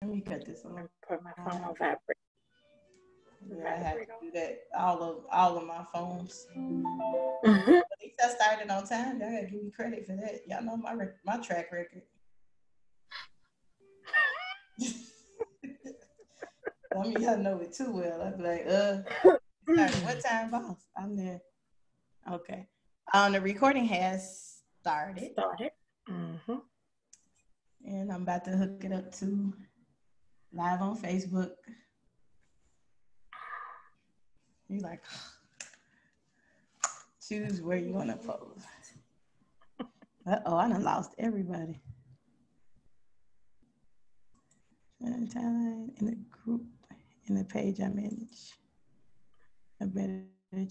Let me cut this on. Put my phone on vibrate. Yeah, I have to do that. All of my phones. Mm-hmm. At least I started on time. Y'all gotta give me credit for that. Y'all know my track record. Some of y'all know it too well. I'd be like, what time, boss? I'm there. Okay. The recording has started. Mm-hmm. And I'm about to hook it up to live on Facebook. You like, choose where you want to post. Uh-oh, I done lost everybody. In the group, in the page I manage. A better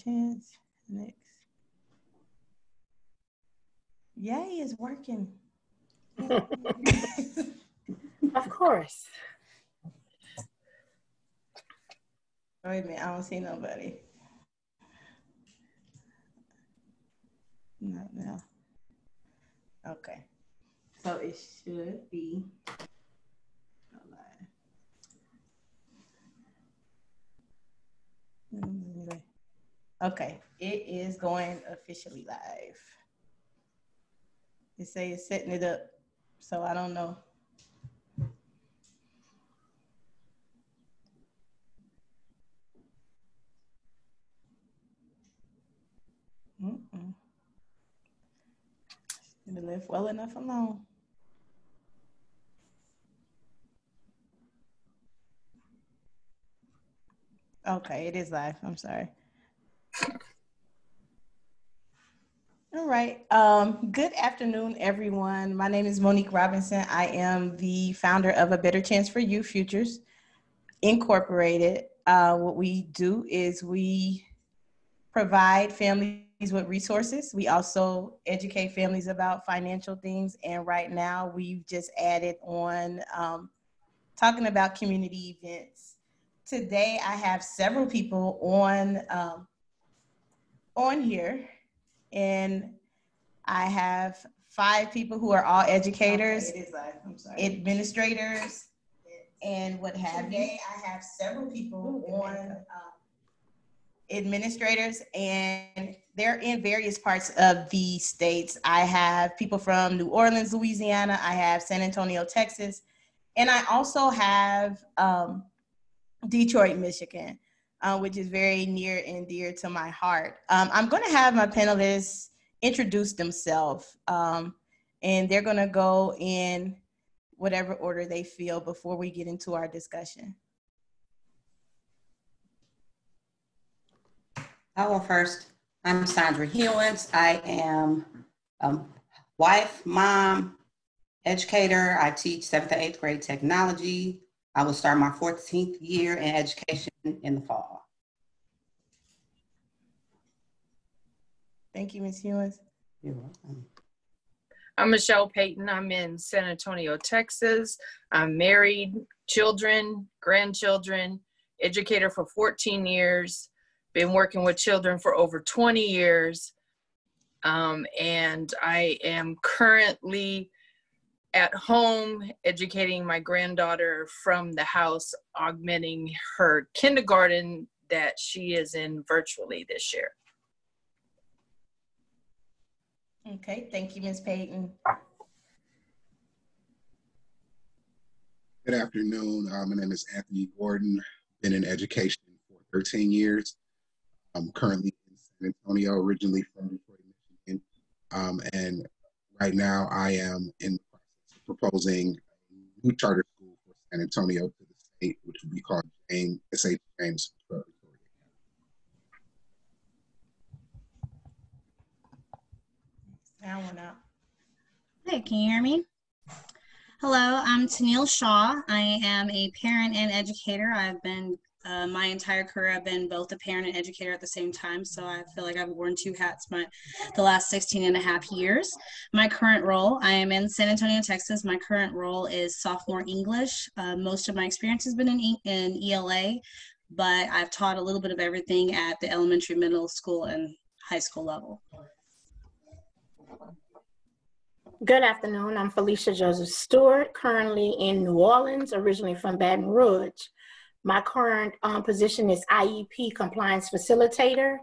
chance. Next. Yay, it's working. Of course. Wait a minute, I don't see nobody. Not now. Okay. So it should be. Okay, it is going officially live. It say it's setting it up, so I don't know. Should have left well enough alone. Okay, it is live. I'm sorry. All right. Good afternoon, everyone. My name is Monique Robinson. I am the founder of A Better Chance for You Futures Incorporated. What we do is we provide families with resources. We also educate families about financial things. And right now we've just added on talking about community events. Today I have several people on here, and I have 5 people who are all educators, okay, it is live. I'm sorry. Administrators, and what have you. Today I have several people on administrators, and they're in various parts of the states. I have people from New Orleans, Louisiana. I have San Antonio, Texas. And I also have Detroit, Michigan, which is very near and dear to my heart. I'm going to have my panelists introduce themselves, and they're going to go in whatever order they feel before we get into our discussion. I'll go first. I'm Sandra Hewins. I am a wife, mom, educator. I teach 7th to 8th grade technology. I will start my 14th year in education in the fall. Thank you, Ms. Hewins. You're welcome. I'm Michelle Payton. I'm in San Antonio, Texas. I'm married, children, grandchildren, educator for 14 years, been working with children for over 20 years. And I am currently at home educating my granddaughter from the house, augmenting her kindergarten that she is in virtually this year. Okay, thank you, Ms. Payton. Good afternoon. My name is Anthony Gordon. Been in education for 13 years. I'm currently in San Antonio, originally from Detroit, Michigan. And right now I am in the process of proposing a new charter school for San Antonio to the state, which would be called S.H. James. Hey, can you hear me? Hello, I'm Tennille Shaw. I am a parent and educator. I've been, my entire career, I've been both a parent and educator at the same time, so I feel like I've worn 2 hats the last 16 and a half years. My current role, I am in San Antonio, Texas. My current role is sophomore English. Most of my experience has been in ELA, but I've taught a little bit of everything at the elementary, middle school, and high school level. Good afternoon. I'm Felicia Joseph Stewart, currently in New Orleans, originally from Baton Rouge. My current position is IEP Compliance Facilitator.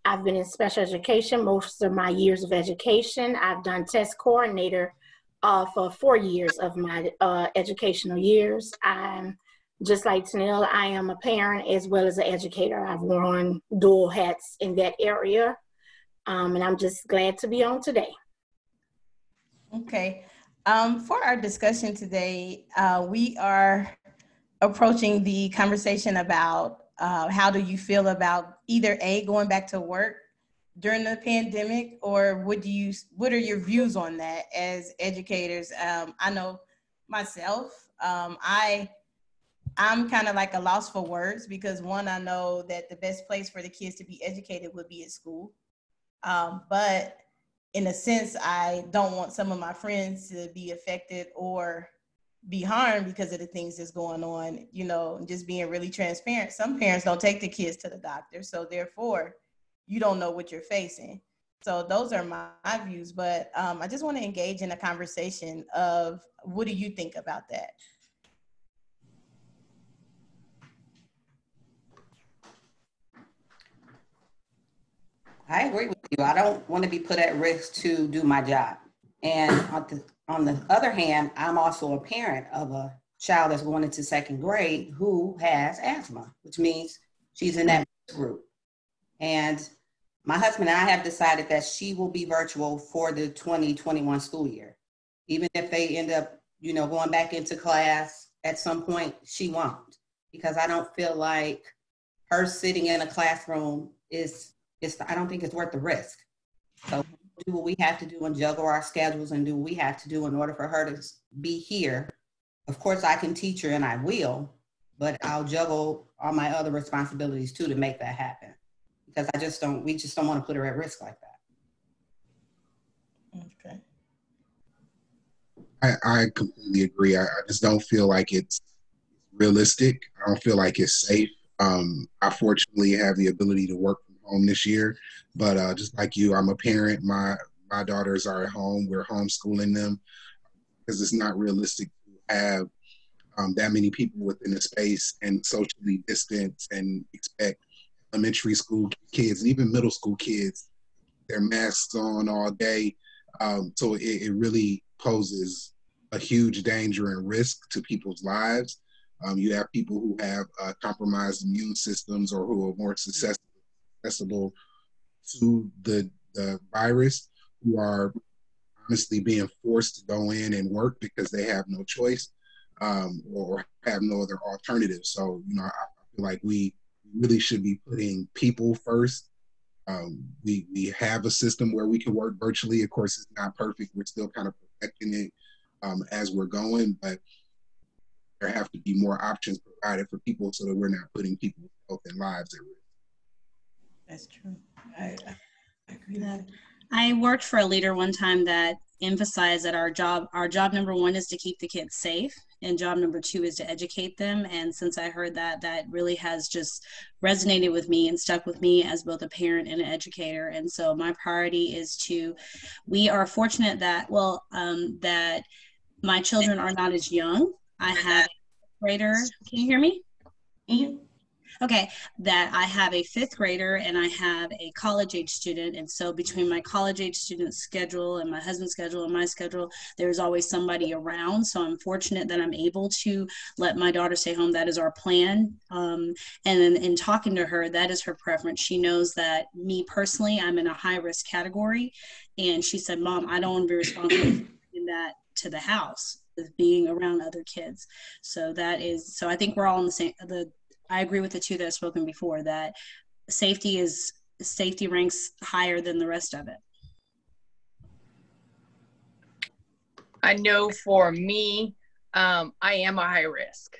I've been in special education most of my years of education. I've done test coordinator for 4 years of my educational years. I'm just like Tennille, I am a parent as well as an educator. I've worn dual hats in that area, and I'm just glad to be on today. Okay. For our discussion today, we are approaching the conversation about how do you feel about either A, going back to work during the pandemic, or what are your views on that as educators? I know myself, I'm kind of like a loss for words because one, I know that the best place for the kids to be educated would be at school. But in a sense, I don't want some of my friends to be affected or be harmed because of the things that's going on, you know, just being really transparent. Some parents don't take the kids to the doctor, so therefore you don't know what you're facing. So those are my views, but I just want to engage in a conversation of what do you think about that? I agree with you. I don't want to be put at risk to do my job. And on the other hand, I'm also a parent of a child that's going into second grade who has asthma, which means she's in that group. And my husband and I have decided that she will be virtual for the 2021 school year. Even if they end up, you know, going back into class at some point, she won't, because I don't feel like her sitting in a classroom I don't think it's worth the risk. So do what we have to do and juggle our schedules and do what we have to do in order for her to be here. Of course, I can teach her and I will, but I'll juggle all my other responsibilities too to make that happen. Because we just don't want to put her at risk like that. Okay. I completely agree. I just don't feel like it's realistic. I don't feel like it's safe. I fortunately have the ability to work from home this year, but just like you, I'm a parent. My daughters are at home. We're homeschooling them because it's not realistic to have that many people within a space and socially distance and expect elementary school kids and even middle school kids, their masks on all day. So it really poses a huge danger and risk to people's lives. You have people who have compromised immune systems or who are more susceptible to the virus, who are honestly being forced to go in and work because they have no choice or have no other alternative. So, you know, I feel like we really should be putting people first. We have a system where we can work virtually. Of course, it's not perfect. We're still kind of perfecting it as we're going, but there have to be more options provided for people so that we're not putting people's health and lives at risk. That's true. I agree with that. I worked for a leader one time that emphasized that our job number one is to keep the kids safe, and job number two is to educate them. And since I heard that, that really has just resonated with me and stuck with me as both a parent and an educator. And so my priority is we are fortunate that, that my children are not as young. I have a grader. Can you hear me? Mm-hmm. Okay, that I have a fifth grader and I have a college age student. And so between my college age student's schedule and my husband's schedule and my schedule, there's always somebody around. So I'm fortunate that I'm able to let my daughter stay home. That is our plan. And then in talking to her, that is her preference. She knows that me personally, I'm in a high risk category. And she said, Mom, I don't want to be responsible for bringing that to the house, with being around other kids. So I think we're all in the same, I agree with the two that have spoken before, that safety ranks higher than the rest of it. I know for me, I am a high risk.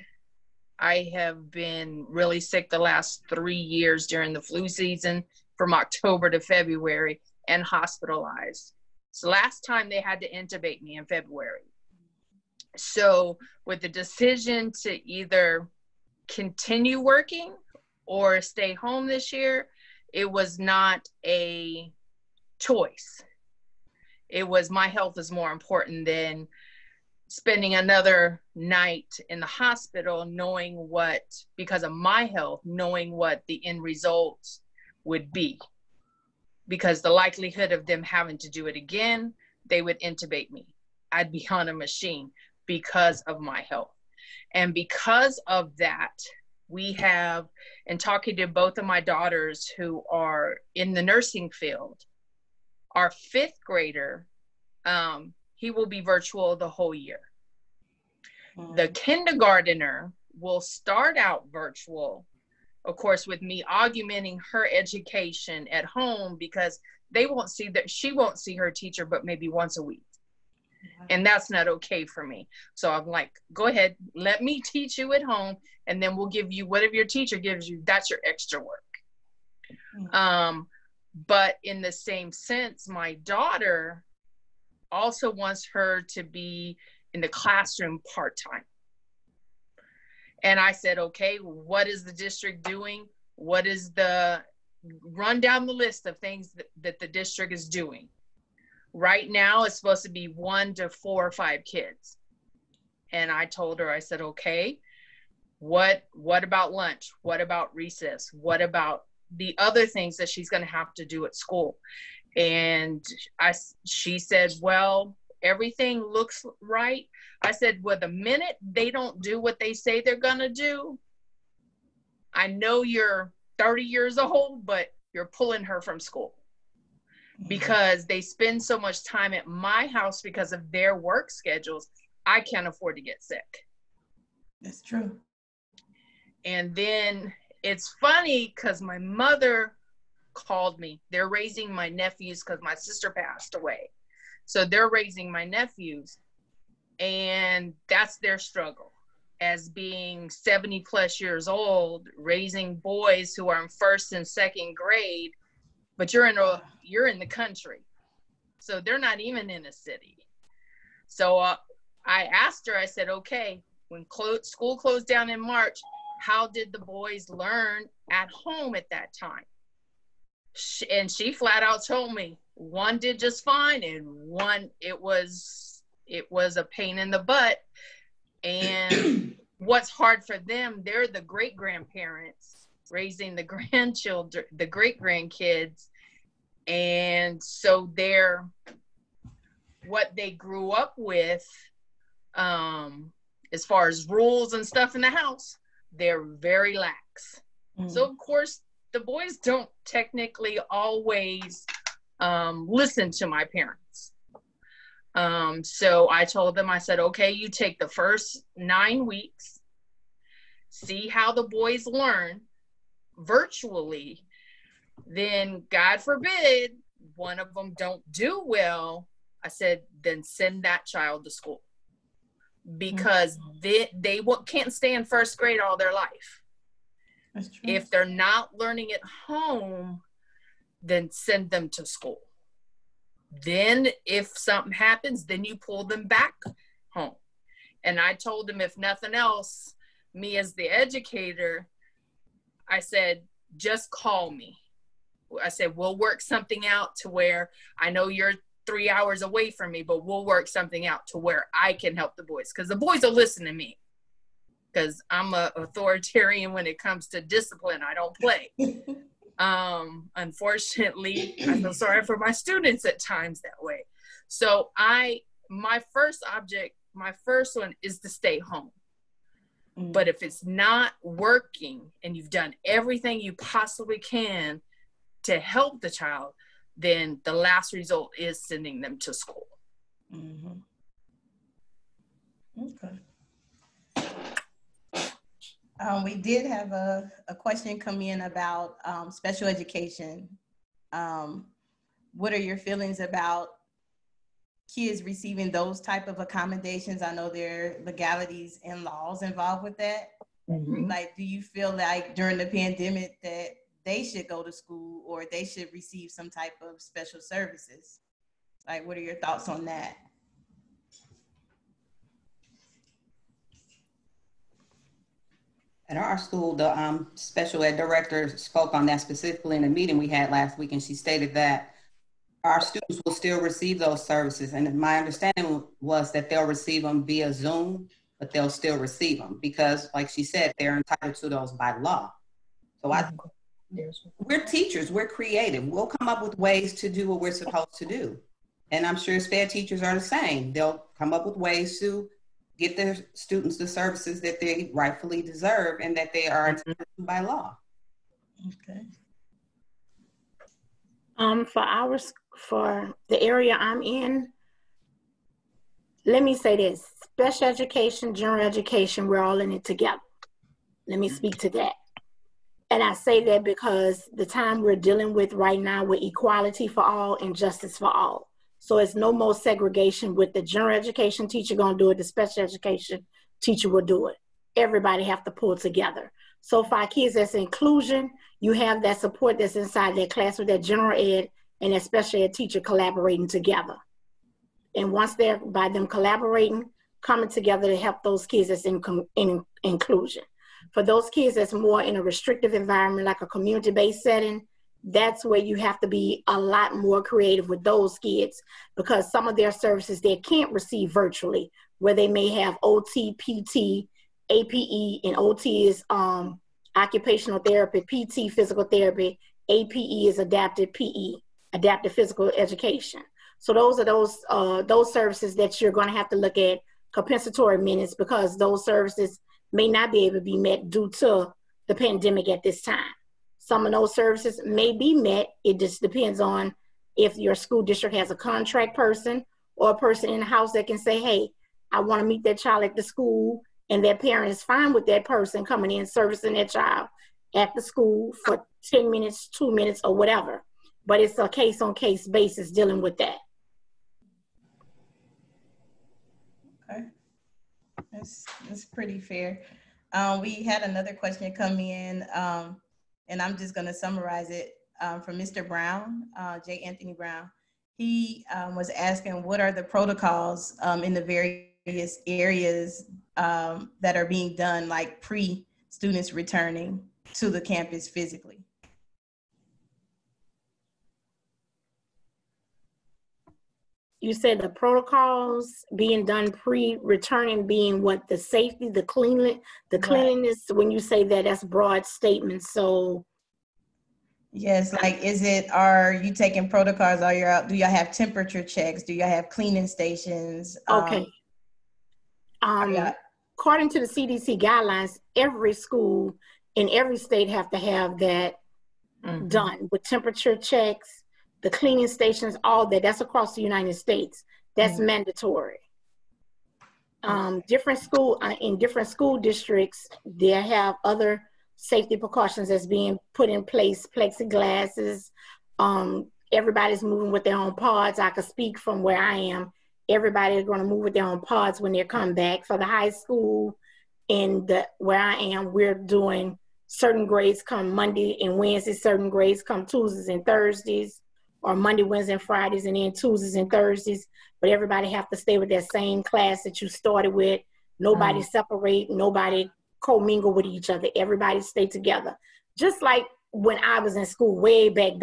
I have been really sick the last 3 years during the flu season from October to February and hospitalized. So last time they had to intubate me in February. So with the decision to either continue working or stay home this year, it was not a choice. It was my health is more important than spending another night in the hospital knowing what, because of my health, knowing what the end results would be. Because the likelihood of them having to do it again, they would intubate me. I'd be on a machine because of my health. And because of that, we have, and talking to both of my daughters who are in the nursing field, our 5th grader, he will be virtual the whole year. The kindergartner will start out virtual, of course, with me augmenting her education at home, because she won't see her teacher but maybe once a week. And that's not okay for me. So I'm like, go ahead, let me teach you at home, and then we'll give you whatever your teacher gives you. That's your extra work. But in the same sense, my daughter also wants her to be in the classroom part-time. And I said, okay, what is the district doing? What is run down the list of things that the district is doing. Right now, it's supposed to be 1 to 4 or 5 kids. And I told her, I said, okay, what about lunch? What about recess? What about the other things that she's going to have to do at school? And she said, well, everything looks right. I said, well, the minute they don't do what they say they're going to do, I know you're 30 years old, but you're pulling her from school. Because they spend so much time at my house because of their work schedules, I can't afford to get sick. That's true. And then it's funny because my mother called me. They're raising my nephews because my sister passed away. So they're raising my nephews, and that's their struggle as being 70 plus years old, raising boys who are in 1st and 2nd grade. But you're in the country, so they're not even in a city. So I asked her, I said, okay, when school closed down in March, how did the boys learn at home at that time? And she flat out told me one did just fine, and one, it was a pain in the butt. And what's hard for them, they're the great grandparents raising the grandchildren, the great grandkids. And so what they grew up with, as far as rules and stuff in the house, they're very lax. So of course the boys don't technically always listen to my parents. So I told them, I said, okay, you take the first 9 weeks, see how the boys learn virtually. Then God forbid one of them don't do well, I said, then send that child to school, because they can't stay in 1st grade all their life. That's true. If they're not learning at home, then send them to school. Then if something happens, then you pull them back home. And I told them, if nothing else, me as the educator, I said, just call me. I said, we'll work something out to where I know you're 3 hours away from me, but we'll work something out to where I can help the boys, because the boys will listen to me, because I'm a authoritarian when it comes to discipline. I don't play. Unfortunately, I feel sorry for my students at times that way. So my first one is to stay home. But if it's not working and you've done everything you possibly can to help the child, then the last result is sending them to school. Okay. We did have a question come in about special education. What are your feelings about kids receiving those type of accommodations? I know there are legalities and laws involved with that. Like, do you feel like during the pandemic that they should go to school, or they should receive some type of special services? Like, what are your thoughts on that? At our school, the special ed director spoke on that specifically in a meeting we had last week, and she stated that Our students will still receive those services. And my understanding was that they'll receive them via Zoom, but they'll still receive them because, like she said, they're entitled to those by law. So we're teachers, we're creative. We'll come up with ways to do what we're supposed to do. And I'm sure SPED teachers are the same. They'll come up with ways to get their students the services that they rightfully deserve and that they are entitled to by law. Okay. For the area I'm in, let me say this: special education, general education, we're all in it together. Let me speak to that. And I say that because the time we're dealing with right now with equality for all and justice for all. So it's no more segregation with the general education teacher gonna do it, the special education teacher will do it. Everybody have to pull together. So for our kids, that's inclusion. You have that support that's inside that class with that general ed and that special ed teacher collaborating together. And once they're, by them collaborating, coming together to help those kids that's in inclusion. For those kids that's more in a restrictive environment, like a community-based setting, that's where you have to be a lot more creative with those kids, because some of their services they can't receive virtually, where they may have OT, PT, APE, and OT is occupational therapy, PT, physical therapy, APE is adaptive PE, adaptive physical education. So those are those services that you're going to have to look at compensatory minutes, because those services may not be able to be met due to the pandemic at this time. Some of those services may be met. It just depends on if your school district has a contract person or a person in the house that can say, hey, I want to meet that child at the school, and their parent is fine with that person coming in servicing that child at the school for 10 minutes, 2 minutes, or whatever. But it's a case-on-case basis dealing with that. Okay, that's pretty fair. We had another question come in, and I'm just going to summarize it from Mr. Brown, J. Anthony Brown. He was asking, what are the protocols in the various areas that are being done, like pre-students returning to the campus physically? You said the protocols being done pre-returning being what? The safety, the cleanliness, cleanliness. When you say that, that's broad statements. So yes, like, are you taking protocols? Do y'all have temperature checks? Do y'all have cleaning stations? Okay. According to the CDC guidelines, every school in every state have to have that done with temperature checks, the cleaning stations, all that. That's across the United States. That's mandatory. In different school districts, they have other safety precautions that's being put in place, plexiglasses. Everybody's moving with their own pods. I could speak from where I am. Everybody is going to move with their own pods when they come back. For the high school where I am, we're doing certain grades come Monday and Wednesday, certain grades come Tuesdays and Thursdays, or Monday, Wednesday, and Fridays, and then Tuesdays and Thursdays. But everybody have to stay with that same class that you started with. Nobody separate, nobody co-mingle with each other. Everybody stay together. Just like when I was in school, way back.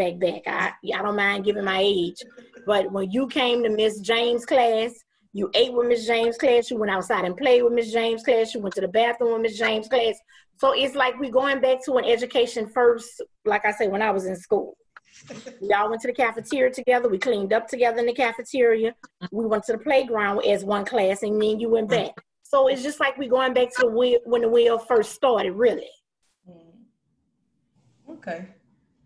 I don't mind giving my age. But when you came to Miss James' class, you ate with Miss James' class, you went outside and played with Miss James' class, you went to the bathroom with Miss James' class. So it's like we're going back to an education first, like I said, when I was in school. We all went to the cafeteria together. We cleaned up together in the cafeteria. We went to the playground as one class, and then you went back. So it's just like we're going back to when the wheel first started, really. Okay.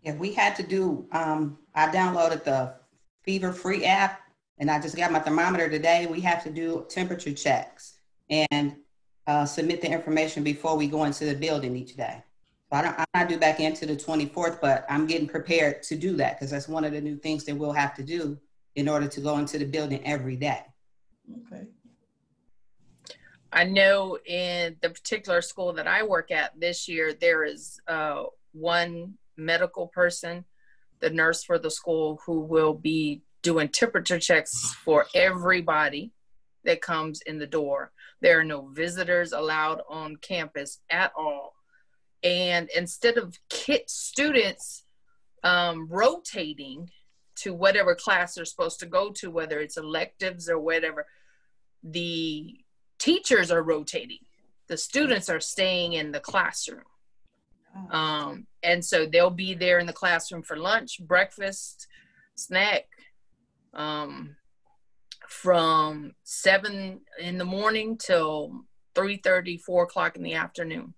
Yeah, we had to do, I downloaded the Fever Free app, and I just got my thermometer today. We have to do temperature checks and submit the information before we go into the building each day. So I'm not due back into the 24th, but I'm getting prepared to do that because that's one of the new things that we'll have to do in order to go into the building every day. Okay. I know in the particular school that I work at this year, there is one medical person, the nurse for the school, who will be doing temperature checks for everybody that comes in the door. There are no visitors allowed on campus at all. And instead of students rotating to whatever class they're supposed to go to, whether it's electives or whatever. The teachers are rotating. The students are staying in the classroom. And so they'll be there in the classroom for lunch, breakfast, snack, from 7 in the morning till 3:30, 4 o'clock in the afternoon.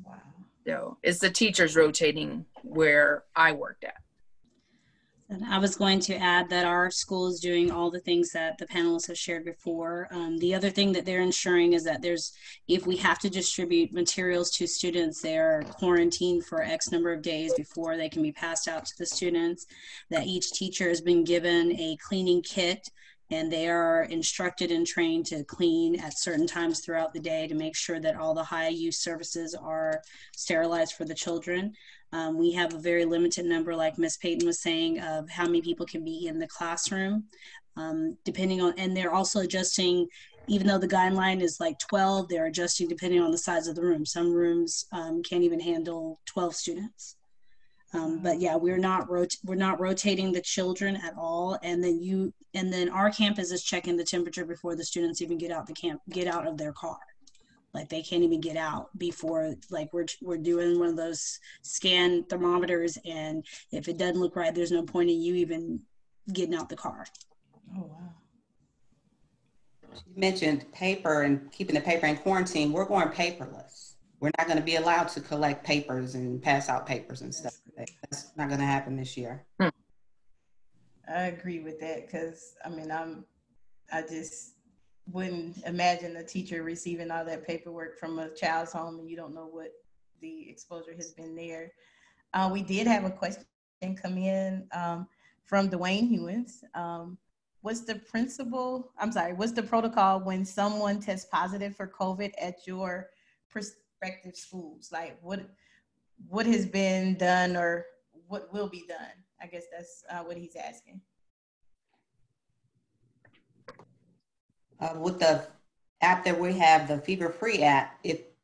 Wow. So it's the teachers rotating where I worked at. And I was going to add that our school is doing all the things that the panelists have shared before. The other thing that they're ensuring is that if we have to distribute materials to students, they're quarantined for X number of days before they can be passed out to the students, that each teacher has been given a cleaning kit, and they are instructed and trained to clean at certain times throughout the day to make sure that all the high use surfaces are sterilized for the children. We have a very limited number, like Ms. Payton was saying, of how many people can be in the classroom, depending on, and they're also adjusting, even though the guideline is like 12, they're adjusting depending on the size of the room. Some rooms can't even handle 12 students. But yeah, we're not rotating the children at all. And then our campus is checking the temperature before the students even get out of their car. Like they can't even get out before, like we're doing one of those scan thermometers, and if it doesn't look right, there's no point in you even getting out the car. Oh, wow. You mentioned paper and keeping the paper in quarantine. We're going paperless. We're not going to be allowed to collect papers and pass out papers and stuff. That's not going to happen this year. I agree with that, because I mean, I just wouldn't imagine a teacher receiving all that paperwork from a child's home and you don't know what the exposure has been there. We did have a question come in from Dwayne Hewins. What's the protocol when someone tests positive for COVID at your prospective schools? Like what has been done or what will be done? I guess that's what he's asking. With the app that we have, the fever-free app, it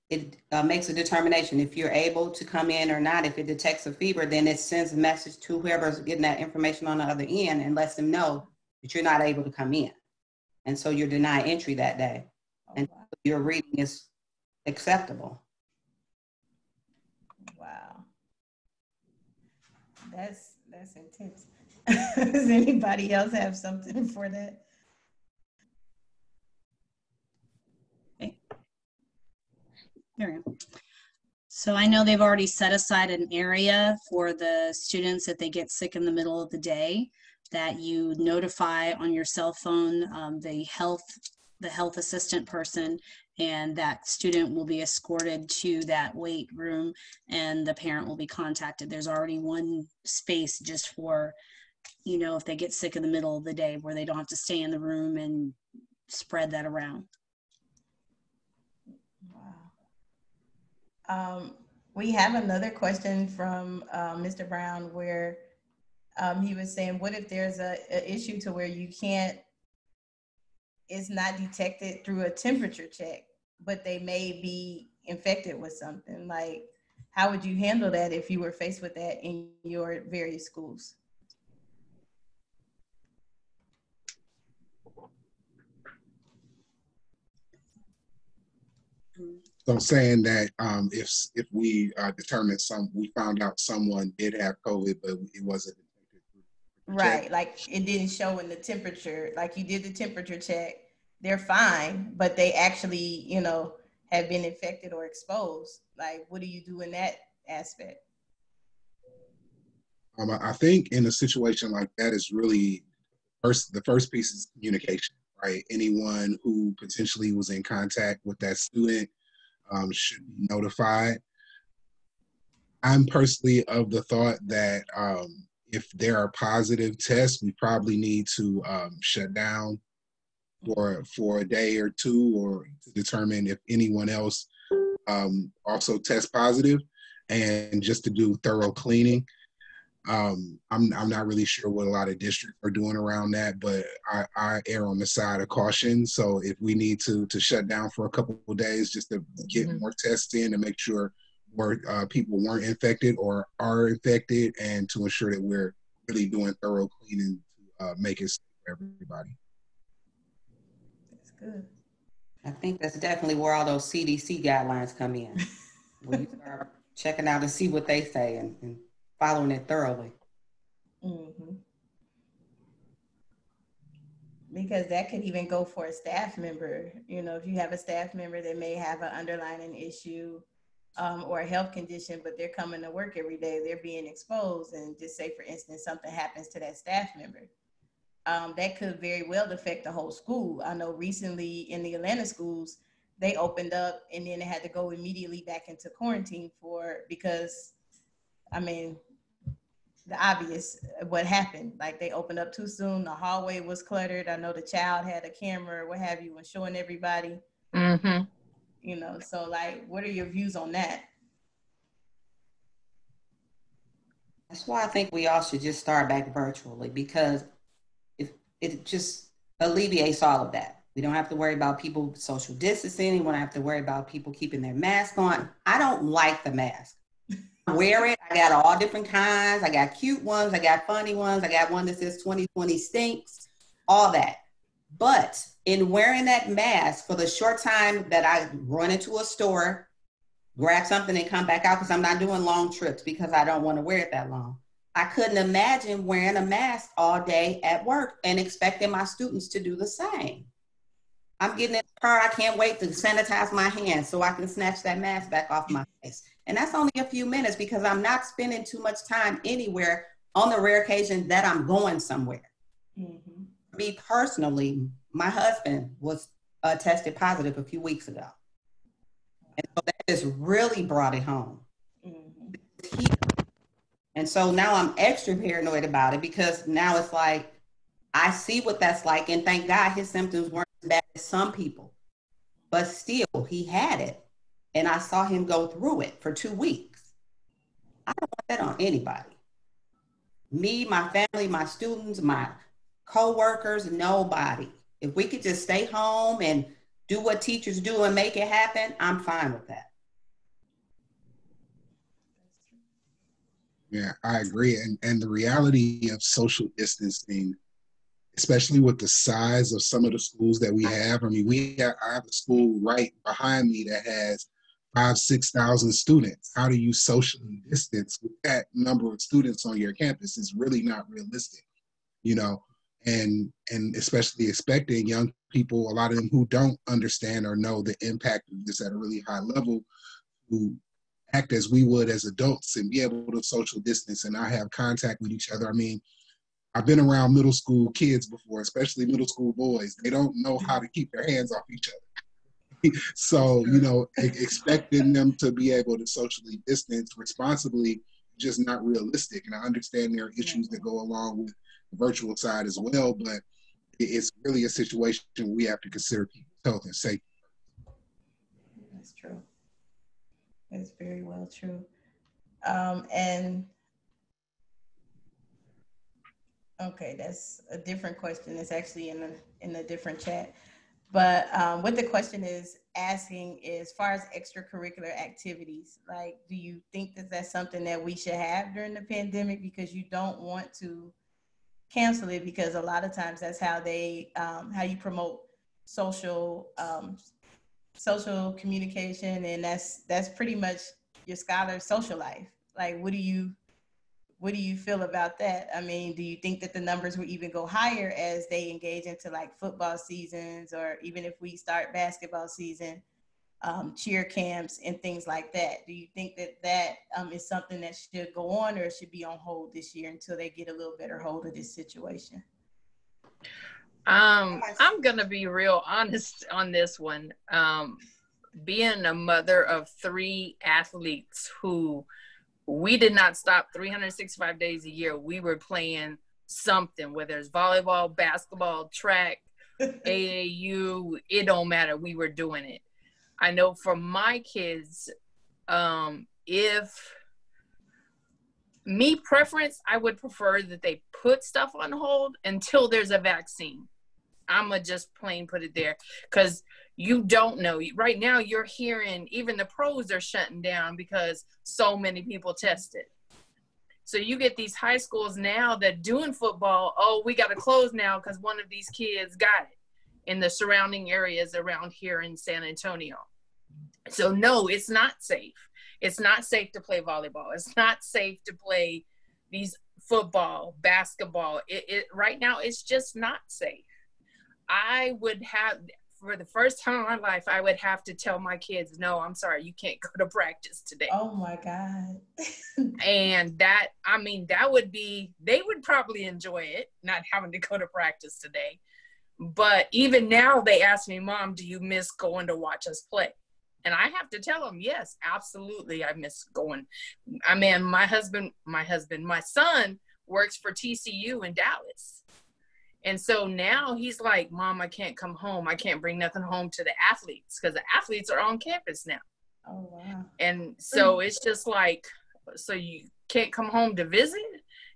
makes a determination if you're able to come in or not. If it detects a fever, then it sends a message to whoever's getting that information on the other end and lets them know that you're not able to come in. And so you're denied entry that day. Oh, and wow. Your reading is acceptable. Wow. That's intense. Does anybody else have something for that? There we go. So I know they've already set aside an area for the students that they get sick in the middle of the day, that you notify on your cell phone the health assistant person, and that student will be escorted to that wait room and the parent will be contacted. There's already one space just for, if they get sick in the middle of the day, where they don't have to stay in the room and spread that around. We have another question from Mr. Brown, where he was saying, what if there's a issue to where it's not detected through a temperature check, but they may be infected with something? Like, how would you handle that if you were faced with that in your various schools? So saying that if we determined we found out someone did have COVID, but it wasn't detected through right, check. like it didn't show in the temperature, like you did the temperature check, they're fine, but they actually, have been infected or exposed. Like, what do you do in that aspect? I think in a situation like that is really the first piece is communication, right? Anyone who potentially was in contact with that student should be notified. I'm personally of the thought that if there are positive tests, we probably need to shut down for a day or two, or to determine if anyone else also tests positive, and just to do thorough cleaning. I'm not really sure what a lot of districts are doing around that, but I err on the side of caution. So if we need to shut down for a couple of days just to get more tests in to make sure more people weren't infected or are infected, and to ensure that we're really doing thorough cleaning to make it safe for everybody. That's good. I think that's definitely where all those CDC guidelines come in, where you start checking out and see what they say and following it thoroughly. Mm-hmm. Because that could even go for a staff member. You know, if you have a staff member that may have an underlying issue or a health condition, but they're coming to work every day, they're being exposed, and just say, for instance, something happens to that staff member. That could very well affect the whole school. I know recently in the Atlanta schools, they opened up and then they had to go immediately back into quarantine because, I mean, the obvious what happened. Like they opened up too soon. The hallway was cluttered. I know the child had a camera or what have you and showing everybody. Mm-hmm. You know, so like, what are your views on that? That's why I think we all should just start back virtually, because it just alleviates all of that. We don't have to worry about people social distancing. We don't have to worry about people keeping their mask on. I don't like the mask. I wear it. I got all different kinds. I got cute ones. I got funny ones. I got one that says 2020 stinks, all that. But in wearing that mask for the short time that I run into a store, grab something and come back out, because I'm not doing long trips because I don't want to wear it that long. I couldn't imagine wearing a mask all day at work and expecting my students to do the same. I'm getting in the car. I can't wait to sanitize my hands so I can snatch that mask back off my face. And that's only a few minutes because I'm not spending too much time anywhere on the rare occasion that I'm going somewhere. Mm-hmm. Me personally, my husband was tested positive a few weeks ago. And so that just really brought it home. Mm-hmm. And so now I'm extra paranoid about it, because now it's like, I see what that's like. And thank God his symptoms weren't as bad as some people, but still he had it. And I saw him go through it for 2 weeks. I don't want that on anybody. Me, my family, my students, my co-workers, nobody. If we could just stay home and do what teachers do and make it happen, I'm fine with that. Yeah, I agree. And the reality of social distancing, especially with the size of some of the schools that we have. I mean, I have a school right behind me that has 5,000-6,000 students. How do you socially distance with that number of students on your campus? Is really not realistic, you know, and especially expecting young people, a lot of them who don't understand or know the impact of this at a really high level, who act as we would as adults and be able to social distance and not have contact with each other. I mean, I've been around middle school kids before, especially middle school boys. They don't know how to keep their hands off each other. So, you know, expecting them to be able to socially distance responsibly, just not realistic. And I understand there are issues that go along with the virtual side as well, but it's really a situation where we have to consider people's health and safety. That's true. That's very well true. And okay, that's a different question. It's actually in a different chat. But what the question is asking is, as far as extracurricular activities, like, do you think that that's something that we should have during the pandemic, because you don't want to cancel it, because a lot of times that's how they how you promote social communication, and that's pretty much your scholar's social life. Like, what do you feel about that? I mean, do you think that the numbers will even go higher as they engage into like football seasons, or even if we start basketball season, cheer camps and things like that? Do you think that is something that should go on, or it should be on hold this year until they get a little better hold of this situation? I'm gonna be real honest on this one. Being a mother of 3 athletes who we did not stop 365 days a year. We were playing something, whether it's volleyball, basketball, track, AAU, it don't matter. We were doing it. I know for my kids, if me preference, I would prefer that they put stuff on hold until there's a vaccine. I'm going to just plain put it there, because you don't know. Right now, you're hearing even the pros are shutting down because so many people tested. So you get these high schools now that doing football, oh, we got to close now because one of these kids got it in the surrounding areas around here in San Antonio. So no, it's not safe. It's not safe to play volleyball. It's not safe to play these football, basketball. Right now, it's just not safe. I would have, for the first time in my life, I would have to tell my kids, no, I'm sorry, you can't go to practice today. Oh my God. And that, I mean, that would be, they would probably enjoy it, not having to go to practice today. But even now they ask me, Mom, do you miss going to watch us play? And I have to tell them, yes, absolutely. I miss going. I mean, my son works for TCU in Dallas. And so now he's like, Mom, I can't come home. I can't bring nothing home to the athletes because the athletes are on campus now. Oh, wow. And so it's just like, so you can't come home to visit?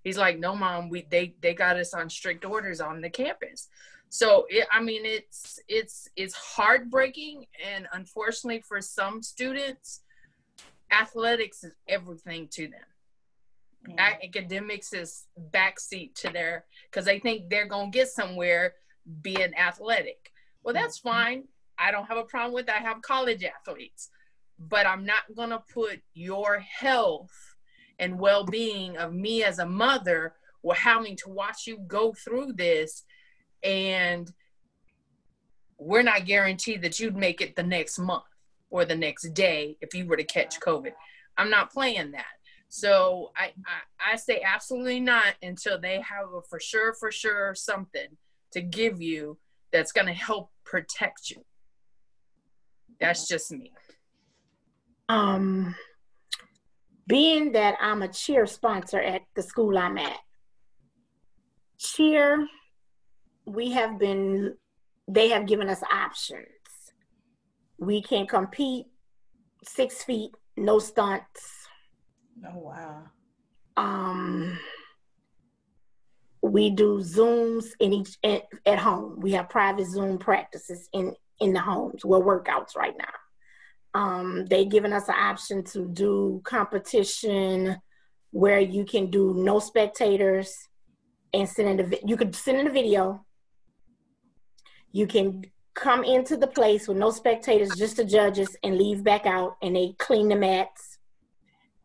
He's like, no, Mom, they got us on strict orders on the campus. So, it's heartbreaking. And unfortunately for some students, athletics is everything to them. Yeah. Academics is backseat to their, because they think they're going to get somewhere being athletic. Well, that's fine. I don't have a problem with that. I have college athletes. But I'm not going to put your health and well-being of me as a mother or having to watch you go through this, and we're not guaranteed that you'd make it the next month or the next day if you were to catch COVID. I'm not playing that. So I say absolutely not until they have a for sure something to give you that's going to help protect you. That's just me. Being that I'm a cheer sponsor at the school I'm at, cheer, they have given us options. We can compete 6 feet, no stunts. Oh, wow. We do Zooms at home. We have private Zoom practices in the homes. We're workouts right now. They given us an option to do competition where you can do no spectators and you could send in a video. You can come into the place with no spectators, just the judges, and leave back out, and they clean the mats.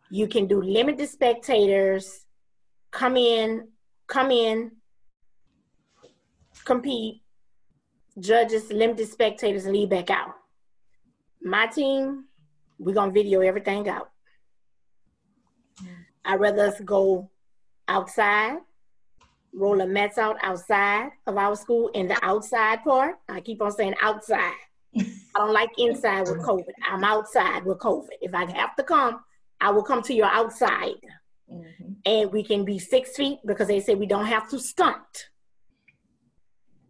You can do limited spectators, come in, compete, judges, limited spectators, and leave back out. My team, we're gonna video everything out. I'd rather us go outside, roll the mats out outside of our school in the outside part. I keep on saying outside. I don't like inside with COVID. I'm outside with COVID. If I have to come, I will come to your outside. Mm-hmm. And we can be 6 feet because they say we don't have to stunt.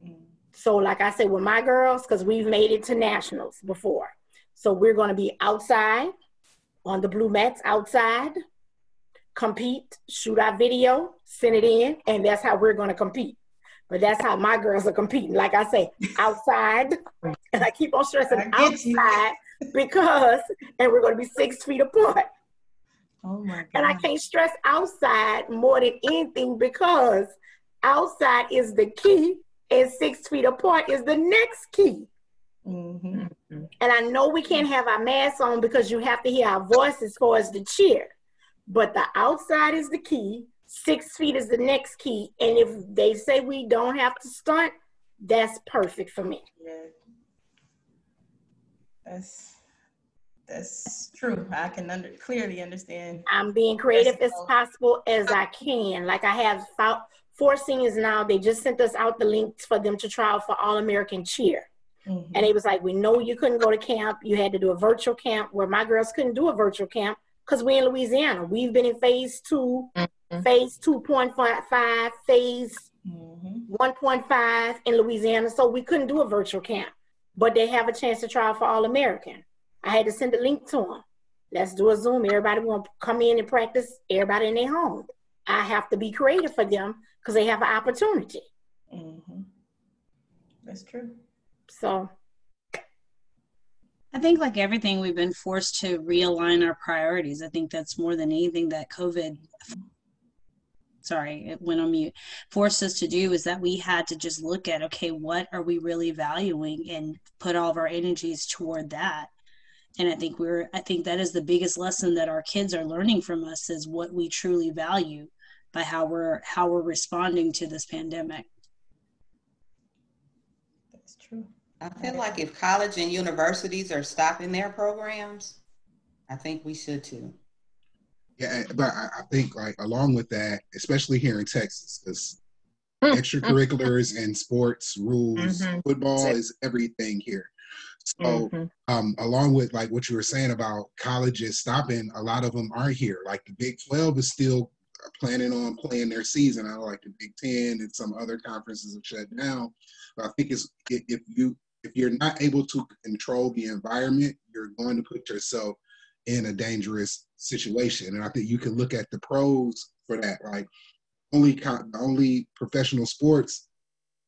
Mm-hmm. So like I said with my girls, because we've made it to nationals before. So we're going to be outside on the blue mats, outside, compete, shoot our video, send it in, and that's how we're going to compete. But that's how my girls are competing. Like I say, outside, and I keep on stressing outside because, and we're going to be 6 feet apart. Oh my God. And I can't stress outside more than anything because outside is the key and 6 feet apart is the next key. Mm-hmm. And I know we can't have our masks on because you have to hear our voices for us to cheer. But the outside is the key, 6 feet is the next key. And if they say we don't have to stunt, that's perfect for me. Yeah. That's true. I can clearly understand. I'm being creative as possible as I can. Like I have 4 seniors now. They just sent us out the links for them to try out for All-American Cheer. Mm-hmm. And it was like, we know you couldn't go to camp. You had to do a virtual camp where my girls couldn't do a virtual camp because we're in Louisiana. We've been in phase 2, mm-hmm. phase 2.5, phase 1.5 in Louisiana. So we couldn't do a virtual camp, but they have a chance to try out for All-American. I had to send a link to them. Let's do a Zoom. Everybody want to come in and practice. Everybody in their home. I have to be creative for them because they have an opportunity. Mm-hmm. That's true. So. I think like everything, we've been forced to realign our priorities. I think that's more than anything that COVID sorry, it went on mute, forced us to do is that we had to just look at, okay, what are we really valuing, and put all of our energies toward that. And I think that is the biggest lesson that our kids are learning from us, is what we truly value by how we're responding to this pandemic. That's true. I feel like if college and universities are stopping their programs, I think we should too. Yeah, but I think like along with that, especially here in Texas, because extracurriculars and sports rules, football is everything here. So along with like what you were saying about colleges stopping, a lot of them aren't here. Like the Big 12 is still planning on playing their season. I know like the Big 10 and some other conferences have shut down. But I think it's if you're not able to control the environment, you're going to put yourself in a dangerous situation. And I think you can look at the pros for that. Like the only professional sports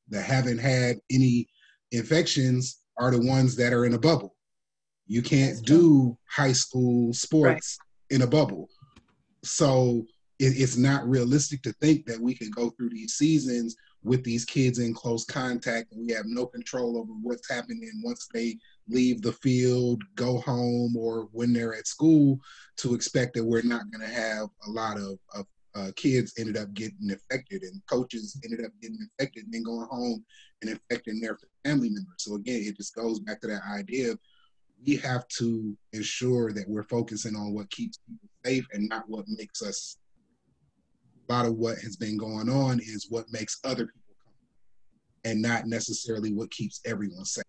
that haven't had any infections are the ones that are in a bubble. You can't do high school sports in a bubble. So it's not realistic to think that we can go through these seasons with these kids in close contact and we have no control over what's happening once they leave the field, go home, or when they're at school, to expect that we're not going to have a lot of kids ended up getting infected and coaches ended up getting infected and then going home and infecting their family members. So again, it just goes back to that idea of we have to ensure that we're focusing on what keeps people safe and not what makes us. A lot of what has been going on is what makes other people comfortable and not necessarily what keeps everyone safe.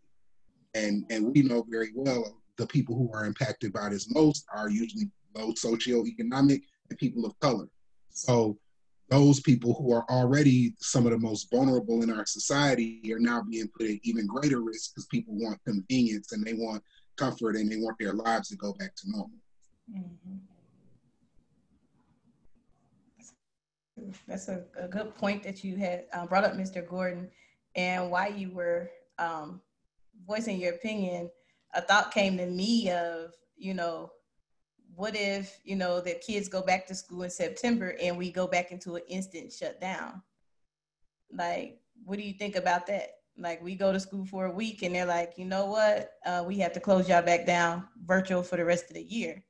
And we know very well the people who are impacted by this most are usually low socioeconomic and people of color. So those people who are already some of the most vulnerable in our society are now being put at even greater risk because people want convenience and they want comfort and they want their lives to go back to normal. That's a good point that you had brought up, Mr. Gordon, and while you were voicing your opinion, a thought came to me of, what if, the kids go back to school in September and we go back into an instant shutdown? Like, what do you think about that? Like, we go to school for a week and they're like, you know what? We have to close y'all back down virtual for the rest of the year.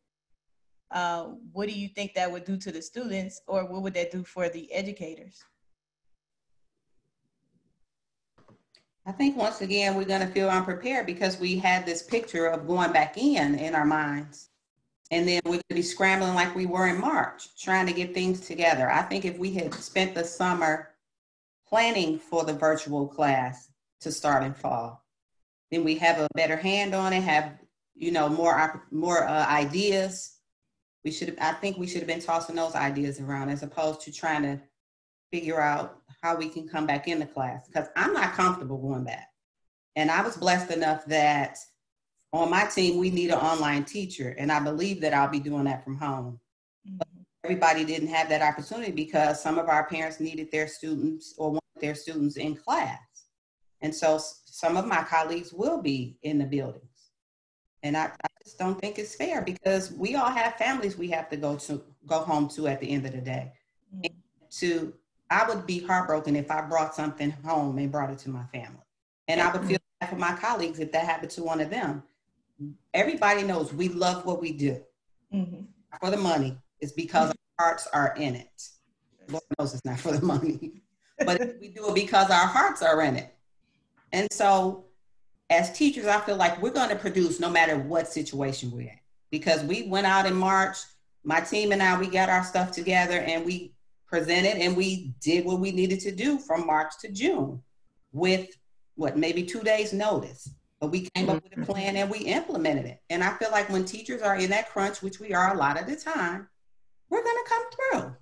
What do you think that would do to the students, or what would that do for the educators? I think once again, we're going to feel unprepared because we had this picture of going back in our minds. And then we're going to be scrambling like we were in March, trying to get things together. I think if we had spent the summer planning for the virtual class to start in fall, then we have a better hand on it, have, more ideas. I think we should have been tossing those ideas around as opposed to trying to figure out how we can come back into class, because I'm not comfortable going back. And I was blessed enough that on my team, we need an online teacher. And I believe that I'll be doing that from home. But everybody didn't have that opportunity because some of our parents needed their students or wanted their students in class. And so some of my colleagues will be in the buildings. And I just don't think it's fair because we all have families we have to go home to at the end of the day. I would be heartbroken if I brought something home and brought it to my family. And I would feel bad for my colleagues if that happened to one of them. Everybody knows we love what we do. For the money. It's because our hearts are in it. Lord knows it's not for the money. But we do it because our hearts are in it. And so as teachers, I feel like we're going to produce no matter what situation we're in. Because we went out in March, my team and I, we got our stuff together and we presented and we did what we needed to do from March to June with maybe 2 days notice. But we came up with a plan and we implemented it. And I feel like when teachers are in that crunch, which we are a lot of the time, we're going to come through.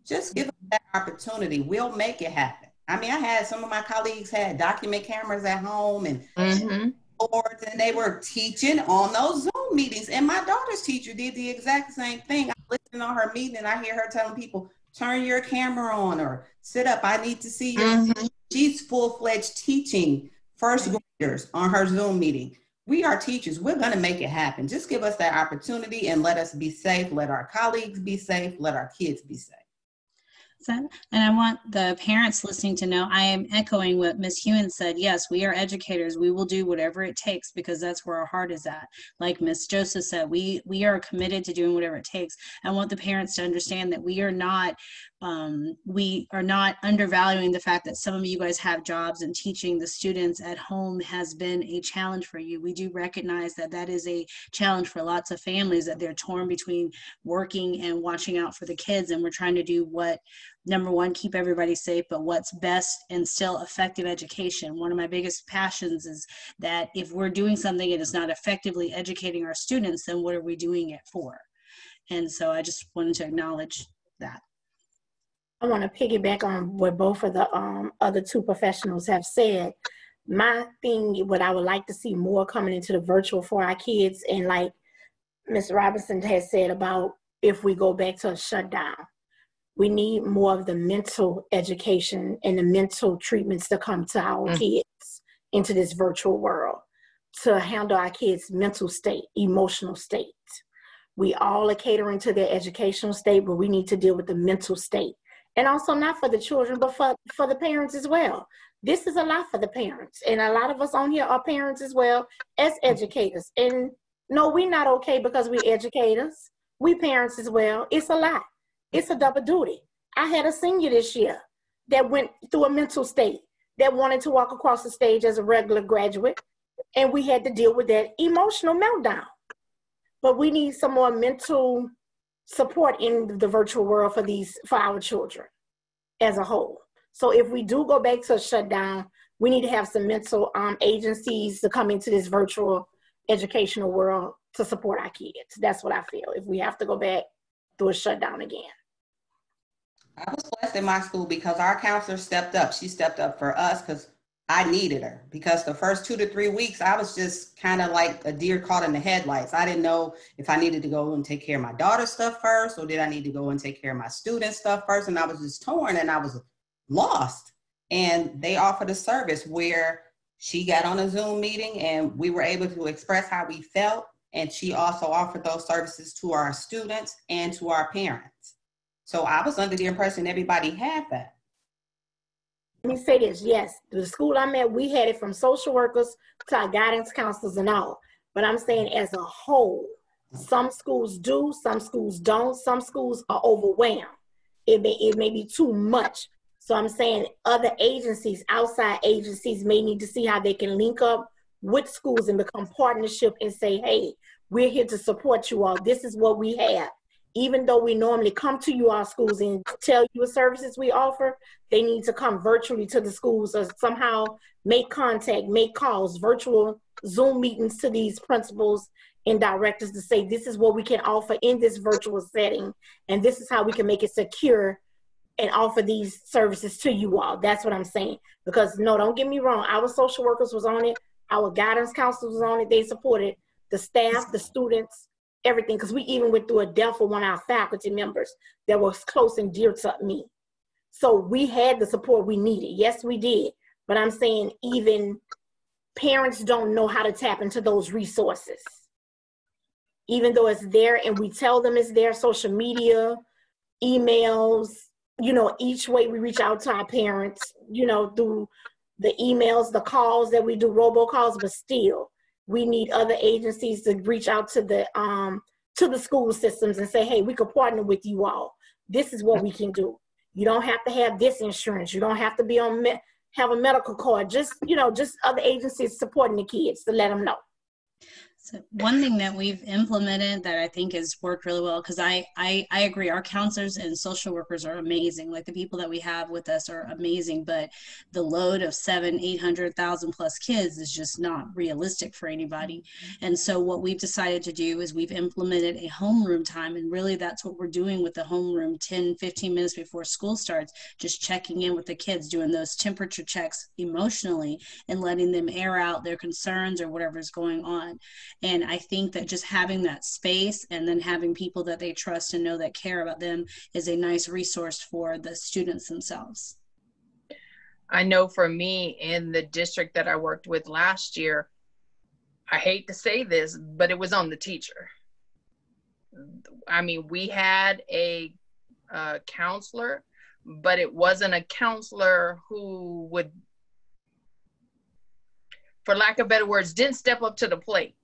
Just give us that opportunity. We'll make it happen. I mean, I had some of my colleagues had document cameras at home and boards, and they were teaching on those Zoom meetings. And my daughter's teacher did the exact same thing. I listened on her meeting and I hear her telling people, turn your camera on or sit up. I need to see your, she's full-fledged teaching first graders on her Zoom meeting. We are teachers. We're going to make it happen. Just give us that opportunity and let us be safe. Let our colleagues be safe. Let our kids be safe. And I want the parents listening to know I am echoing what Ms. Hewen said. Yes, we are educators. We will do whatever it takes because that's where our heart is at. Like Ms. Joseph said, we are committed to doing whatever it takes. I want the parents to understand that we are not undervaluing the fact that some of you guys have jobs, and teaching the students at home has been a challenge for you. We do recognize that that is a challenge for lots of families, that they're torn between working and watching out for the kids, and we're trying to do what, number one, keep everybody safe, but what's best and still effective education. One of my biggest passions is that if we're doing something and it's not effectively educating our students, then what are we doing it for? And so I just wanted to acknowledge that. I want to piggyback on what both of the other two professionals have said. My thing, what I would like to see more coming into the virtual for our kids, and like Ms. Robinson has said about if we go back to a shutdown, we need more of the mental education and the mental treatments to come to our kids into this virtual world to handle our kids' mental state, emotional state. We all are catering to their educational state, but we need to deal with the mental state. And also not for the children, but for the parents as well. This is a lot for the parents. And a lot of us on here are parents as well as educators. And no, we're not okay because we're educators. We parents as well. It's a lot. It's a double duty. I had a senior this year that went through a mental state, that wanted to walk across the stage as a regular graduate. And we had to deal with that emotional meltdown. But we need some more mental support in the virtual world for our children as a whole. So if we do go back to a shutdown, we need to have some mental agencies to come into this virtual educational world to support our kids. That's what I feel, if we have to go back through a shutdown again. I was blessed in my school because our counselor stepped up. She stepped up for us because I needed her, because the first 2 to 3 weeks, I was just kind of like a deer caught in the headlights. I didn't know if I needed to go and take care of my daughter's stuff first, or did I need to go and take care of my students' stuff first? And I was just torn and I was lost. And they offered a service where she got on a Zoom meeting and we were able to express how we felt. And she also offered those services to our students and to our parents. So I was under the impression everybody had that. Let me say this, yes, the school I'm at, we had it from social workers to our guidance counselors and all. But I'm saying as a whole, some schools do, some schools don't, some schools are overwhelmed. It may be too much. So I'm saying other agencies, outside agencies, may need to see how they can link up with schools and become partnership and say, hey, we're here to support you all. This is what we have. Even though we normally come to you, our schools, and tell you what services we offer, they need to come virtually to the schools or somehow make contact, make calls, virtual Zoom meetings to these principals and directors to say, this is what we can offer in this virtual setting, and this is how we can make it secure and offer these services to you all. That's what I'm saying. Because no, don't get me wrong, our social workers was on it, our guidance counselors was on it, they supported the staff, the students, everything, because we even went through a death for one of our faculty members that was close and dear to me. So we had the support we needed. Yes, we did. But I'm saying even parents don't know how to tap into those resources. Even though it's there and we tell them it's there, social media, emails, you know, each way we reach out to our parents, you know, through the emails, the calls that we do, robocalls, but still, we need other agencies to reach out to the school systems and say, hey, we could partner with you all. This is what we can do. You don't have to have this insurance. You don't have to be have a medical card. Just, you know, just other agencies supporting the kids to let them know. So one thing that we've implemented that I think has worked really well, because I agree, our counselors and social workers are amazing. Like the people that we have with us are amazing, but the load of 800,000 plus kids is just not realistic for anybody. And so what we've decided to do is we've implemented a homeroom time, and really that's what we're doing with the homeroom 10, 15 minutes before school starts, just checking in with the kids, doing those temperature checks emotionally and letting them air out their concerns or whatever's going on. And I think that just having that space and then having people that they trust and know that care about them is a nice resource for the students themselves. I know for me in the district that I worked with last year, I hate to say this, but it was on the teacher. I mean, we had a counselor, but it wasn't a counselor who would, for lack of better words, didn't step up to the plate.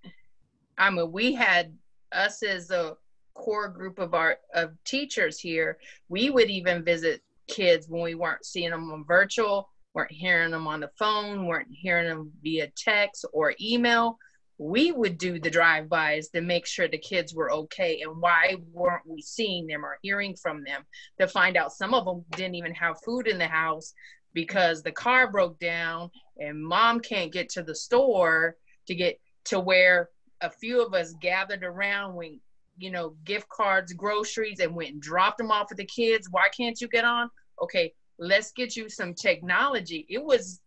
I mean, we had us as a core group of teachers here. We would even visit kids when we weren't seeing them on virtual, weren't hearing them on the phone, weren't hearing them via text or email. We would do the drive-bys to make sure the kids were okay. And why weren't we seeing them or hearing from them? To find out some of them didn't even have food in the house because the car broke down and mom can't get to the store to get to where a few of us gathered around when, you know, gift cards, groceries, and went and dropped them off with the kids. Why can't you get on? Okay, let's get you some technology. It was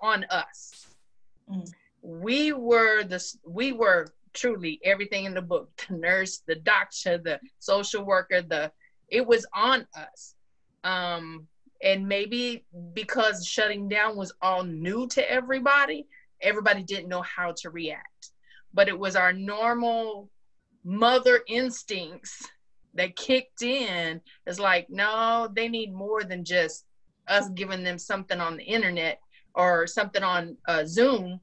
on us. Mm. We were truly everything in the book: the nurse, the doctor, the social worker. It was on us. And maybe because shutting down was all new to everybody didn't know how to react. But it was our normal mother instincts that kicked in. It's like, no, they need more than just us giving them something on the internet or something on Zoom.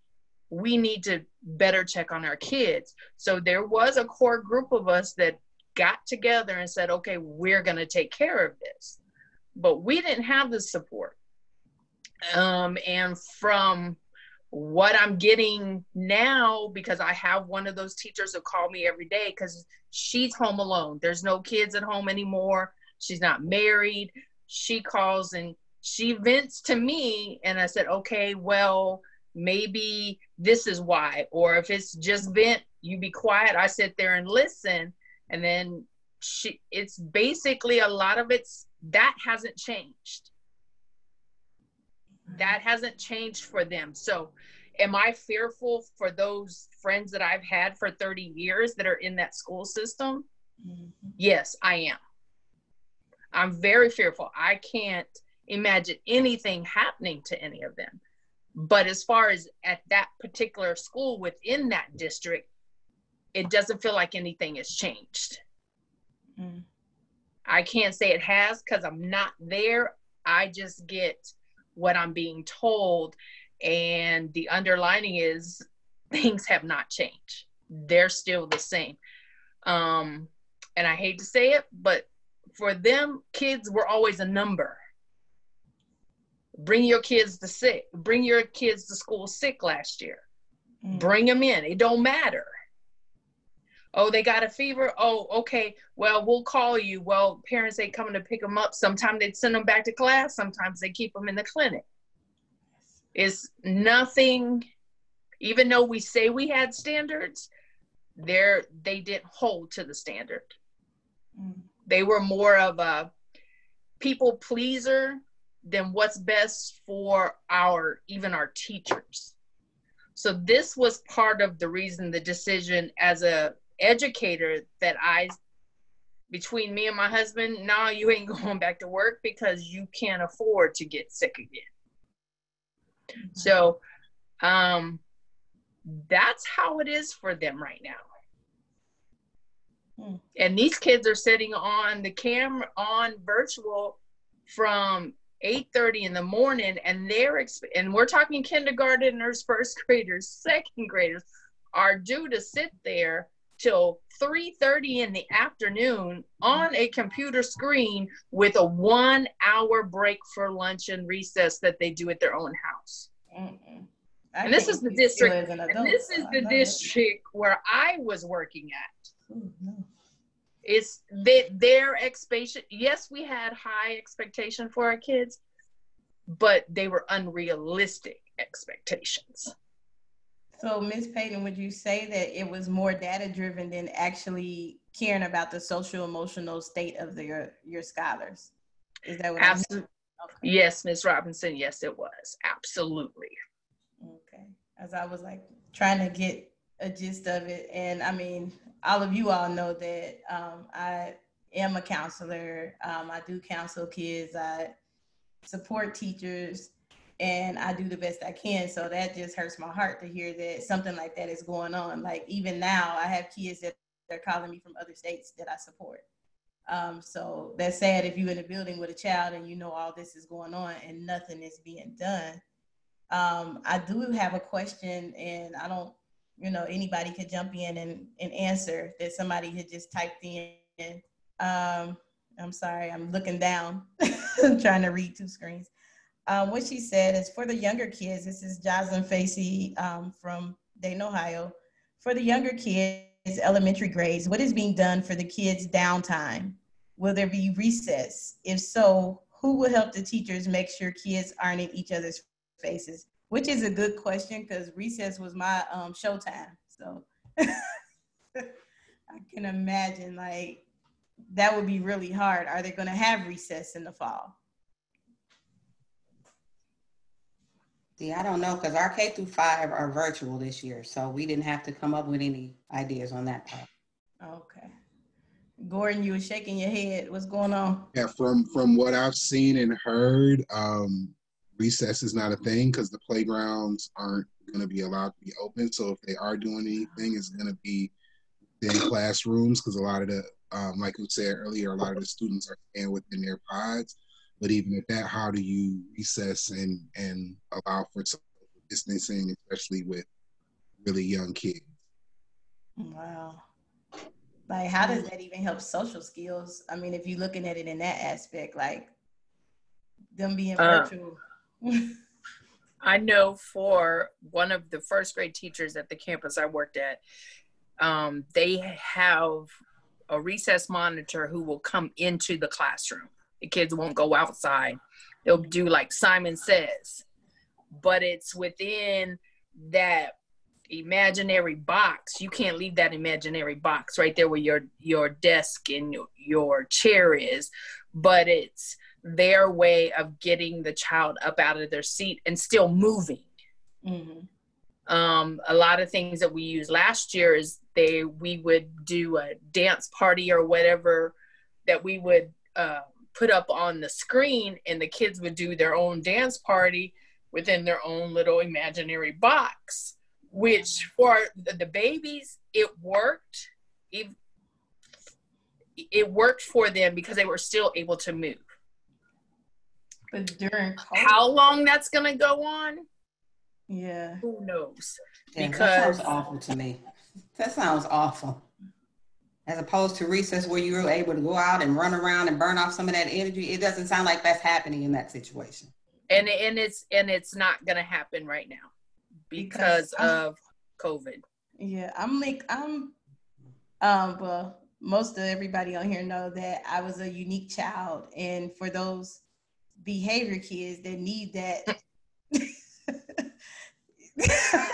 We need to better check on our kids. So there was a core group of us that got together and said, okay, we're going to take care of this. But we didn't have the support. And from what I'm getting now, because I have one of those teachers who call me every day because she's home alone. There's no kids at home anymore. She's not married. She calls and she vents to me. And I said, okay, well, maybe this is why. Or if it's just vent, you be quiet. I sit there and listen. And then it's basically a lot of that hasn't changed. That hasn't changed for them. So am I fearful for those friends that I've had for 30 years that are in that school system? Mm-hmm. Yes, I am. I'm very fearful. I can't imagine anything happening to any of them. But as far as at that particular school within that district, it doesn't feel like anything has changed. Mm. I can't say it has because I'm not there. I just get what I'm being told. And the underlining is things have not changed. They're still the same. And I hate to say it, but for them, kids were always a number. Bring your kids to school sick last year. Mm. Bring them in. It don't matter. Oh, they got a fever. Oh, okay. Well, we'll call you. Well, parents ain't coming to pick them up. Sometimes they'd send them back to class. Sometimes they keep them in the clinic. It's nothing, even though we say we had standards, they didn't hold to the standard. Mm. They were more of a people pleaser than what's best for even our teachers. So this was part of the reason, the decision as a educator that between me and my husband, no, you ain't going back to work because you can't afford to get sick again. Mm-hmm. So that's how it is for them right now. Mm. And these kids are sitting on the camera on virtual from 8:30 in the morning, and and we're talking kindergarteners, first graders, second graders are due to sit there till 3:30 in the afternoon on a computer screen with a 1 hour break for lunch and recess that they do at their own house. And this is the district, where I was working at. Ooh, no. It's their expectation. Yes, we had high expectation for our kids, but they were unrealistic expectations. So, Ms. Payton, would you say that it was more data-driven than actually caring about the social emotional state of your scholars? Is that what absolutely? Okay. Yes, Ms. Robinson. Yes, it was absolutely. Okay, as I was like trying to get a gist of it, and I mean, all of you all know that I am a counselor. I do counsel kids. I support teachers. And I do the best I can. So that just hurts my heart to hear that something like that is going on. Like even now, I have kids that are calling me from other states that I support. So that's sad if you're in a building with a child and you know all this is going on and nothing is being done. I do have a question, and I don't, anybody could jump in and answer that somebody had just typed in. I'm sorry, I'm looking down. I'm trying to read two screens. What she said is for the younger kids, this is Jocelyn Facey from Dayton, Ohio. For the younger kids, elementary grades, what is being done for the kids' downtime? Will there be recess? If so, who will help the teachers make sure kids aren't in each other's faces? Which is a good question because recess was my showtime. So I can imagine like that would be really hard. Are they going to have recess in the fall? See, I don't know because our K through 5 are virtual this year, so we didn't have to come up with any ideas on that part. Okay. Gordon, you were shaking your head. What's going on? Yeah, from what I've seen and heard, recess is not a thing because the playgrounds aren't going to be allowed to be open. So if they are doing anything, it's going to be in classrooms because a lot of the, like we said earlier, a lot of the students are staying within their pods. But even at that, how do you recess and allow for social distancing, especially with really young kids? Wow. Like, how does that even help social skills? I mean, if you're looking at it in that aspect, like them being virtual. I know for one of the first grade teachers at the campus I worked at, they have a recess monitor who will come into the classroom. The kids won't go outside. They'll do like Simon Says, but it's within that imaginary box. You can't leave that imaginary box right there where your desk and your chair is, but it's their way of getting the child up out of their seat and still moving. Mm-hmm. A lot of things that we used last year is we would do a dance party or whatever that we would put up on the screen, and the kids would do their own dance party within their own little imaginary box, which for the babies, it worked. It worked for them because they were still able to move. But during COVID, how long that's going to go on? Yeah. Who knows? Yeah, because that sounds awful to me. That sounds awful. As opposed to recess where you were able to go out and run around and burn off some of that energy, it doesn't sound like that's happening in that situation. And it's not going to happen right now because of COVID. Yeah, well, most of everybody on here know that I was a unique child, and for those behavior kids that need that,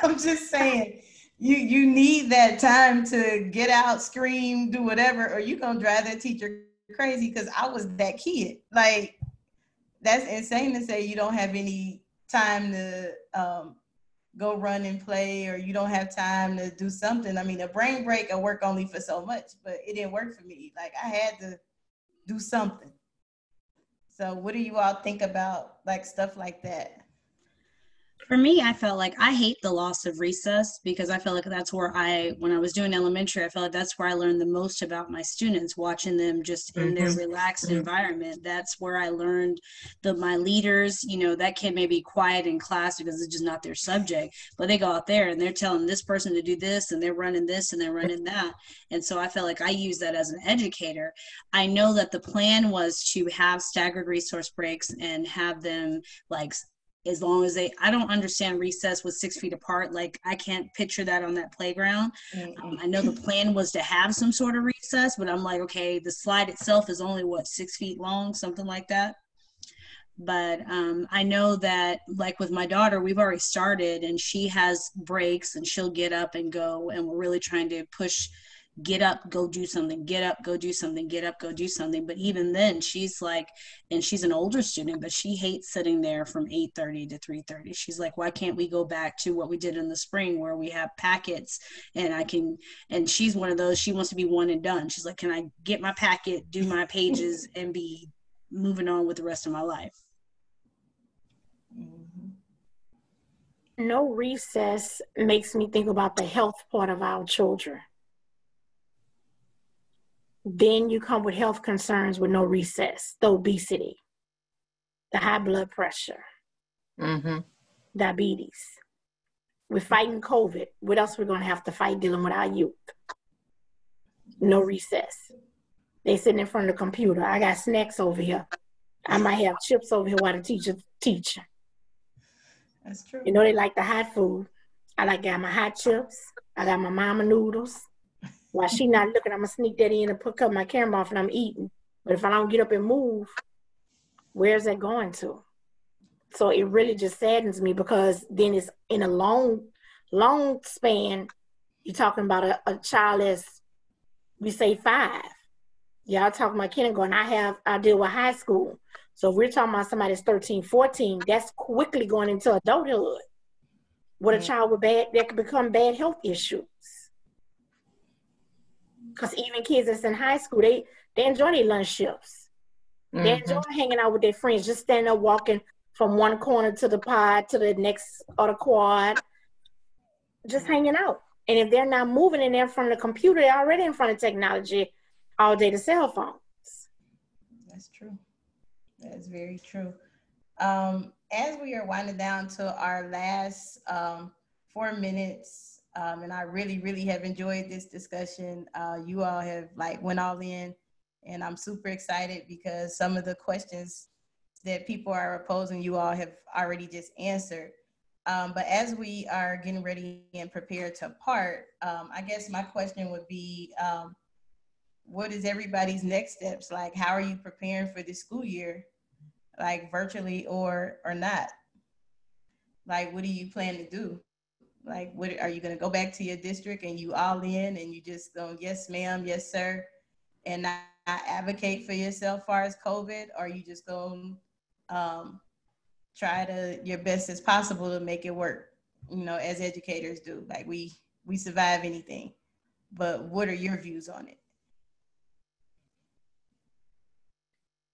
I'm just saying. You need that time to get out, scream, do whatever, or you're going to drive that teacher crazy because I was that kid. Like, that's insane to say you don't have any time to go run and play, or you don't have time to do something. I mean, a brain break will work only for so much, but it didn't work for me. Like, I had to do something. So what do you all think about, like, stuff like that? For me, I felt like I hate the loss of recess because I feel like that's where when I was doing elementary, I felt like that's where I learned the most about my students, watching them just in their relaxed environment. That's where I learned my leaders, that kid may be quiet in class because it's just not their subject, but they go out there and they're telling this person to do this and they're running this and they're running that. And so I felt like I use that as an educator. I know that the plan was to have staggered resource breaks and have them like, as long as I don't understand recess with 6 feet apart. Like, I can't picture that on that playground. I know the plan was to have some sort of recess, but I'm like, okay, the slide itself is only 6 feet long, something like that. But I know that, like with my daughter, we've already started and she has breaks and she'll get up and go, and we're really trying to push, get up, go do something, get up, go do something, get up, go do something. But even then she's like, and she's an older student, but she hates sitting there from 8:30 to 3:30. She's like, why can't we go back to what we did in the spring where we have packets and she's one of those, she wants to be one and done. She's like, can I get my packet, do my pages and be moving on with the rest of my life? No recess makes me think about the health part of our children. Then you come with health concerns with no recess, the obesity, the high blood pressure, diabetes. We're fighting COVID. What else we're going to have to fight dealing with our youth? No recess. They sitting in front of the computer. I got snacks over here. I might have chips over here while the teacher teach. That's true. You know, they like the hot food. I got my hot chips. I got my mama noodles. While she not looking, I'm going to sneak that in and cut my camera off and I'm eating. But if I don't get up and move, where's that going to? So it really just saddens me, because then it's in a long span. You're talking about a child that's, we say 5. Y'all talking about kindergarten. I deal with high school. So if we're talking about somebody that's 13, 14, that's quickly going into adulthood. With a child with that could become bad health issues. Because even kids that's in high school, they enjoy their lunch shifts. They enjoy hanging out with their friends, just standing up walking from one corner to the pod to the next or the quad, just hanging out. And if they're not moving and they're in front of the computer, they're already in front of technology all day, the cell phones. That's true. That is very true. As we are winding down to our last 4 minutes, and I really have enjoyed this discussion. You all have went all in, and I'm super excited because some of the questions that people are posing, you all have already just answered. But as we are getting ready and prepared to part, I guess my question would be, what is everybody's next steps? Like, how are you preparing for this school year? Like virtually or not? Like, what do you plan to do? Like, what are you going to go back to your district and you all in and you just go, yes, ma'am, yes, sir, and not advocate for yourself as far as COVID? Or are you just going to try to your best as possible to make it work, you know, as educators do? Like, we survive anything. But what are your views on it?